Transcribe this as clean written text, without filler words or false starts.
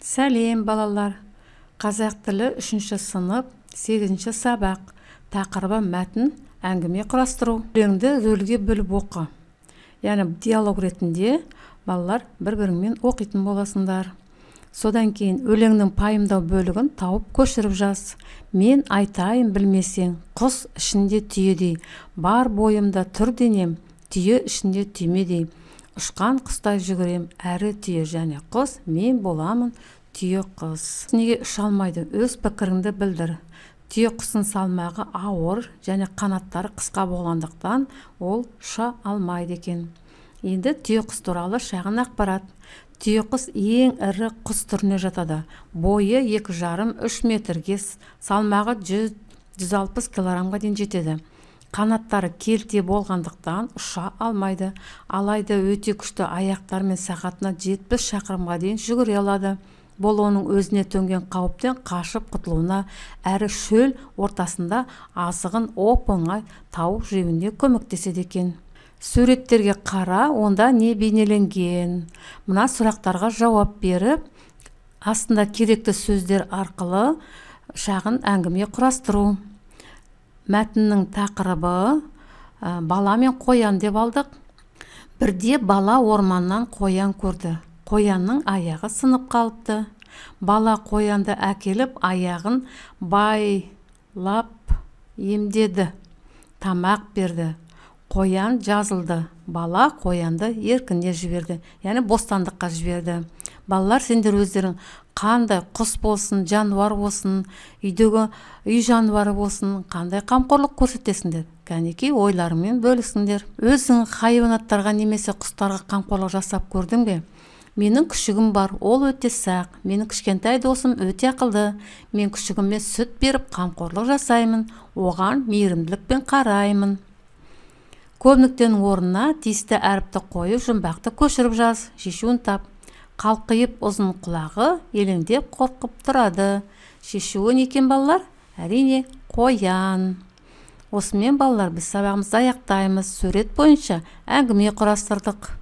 Сәлем балалар. Қазақ тілі 3-ші сынып 8-ші сабақ. Тақырыбы мәтін әңгіме құрастыру. Өлеңді рөлге бөліп оқы. Яғни диалог ретінде балалар бір-біріңмен оқитын боласыңдар. Содан кейін өлеңнің пайымдау бөлігін тауып көшіріп жаз. Мен айтайын білмесең, құс ішінде түйедей, бар бойымда тұр денем, түйе ішінде түймедей. Ұшқан құстай жүгірем, әрі түйе және құс, мен боламын түйе құс. Неге ұша алмайды? Өз пікіріңді білдір. Түйе құстың салмағы ауыр және қанаттары қысқа болғандықтан ол ұша алмайды екен. Енді түйе құс туралы шағын ақпарат. Түйе құс ең ірі құс түріне жатады. Бойы 2,5-3 метрге, салмағы 100-160 килограммға дейін жетеді. Қанаттары келте болғандықтан ұша алмайды. Алайда өте күшті аяқтармен сағатына 70 шақырымға дейін жүгіре алады. Бұл оның өзіне төнген қауіптен қашып құтылуына, әрі шөл ортасында азығын оп-оңай тауып жеуіне көмектеседі екен. Суреттерге қара, онда не бейнеленген? Мына сұрақтарға жауап беріп, астында керекті сөздер арқылы шағын әңгіме құрастыру. Мәтіннің тақырыбы бала мен қоян деп алдық. Бірде бала орманнан қоян көрді. Қоянның аяғы сынып қалыпты. Бала қоянды әкеліп, аяғын байлап емдеді. Тамақ берді. Қоян жазылды. Бала қоянды еркіне жіберді. Яғни бостандыққа жіберді. Балалар, сендер өздерің қандай құс болсын, жануар болсын, үйдегі үй жануары болсын, қандай қамқорлық көрсетесіңдер? Кәнекей ойларымен бөлісіңдер. Өзің хайуанаттарға немесе құстарға қамқорлық жасап көрдің бе? Менің күшігім бар, ол өте сақ. Менің кішкентай досым өте ақылды. Мен күшігіме сүт беріп қамқорлық жасаймын. Оған мейірімділікпен қараймын. Көбініктің орнына тиісті әріпті қойып, жұмбақты көшіріп жаз. Шешуін тап. Қалқиып ұзын құлағы елеңдеп қорқып тұрады. Шешуі не екен балалар? Әрине, қоян. Осымен балалар, біз сабағымызды аяқтаймыз. Сурет бойынша әңгіме құрастырдық.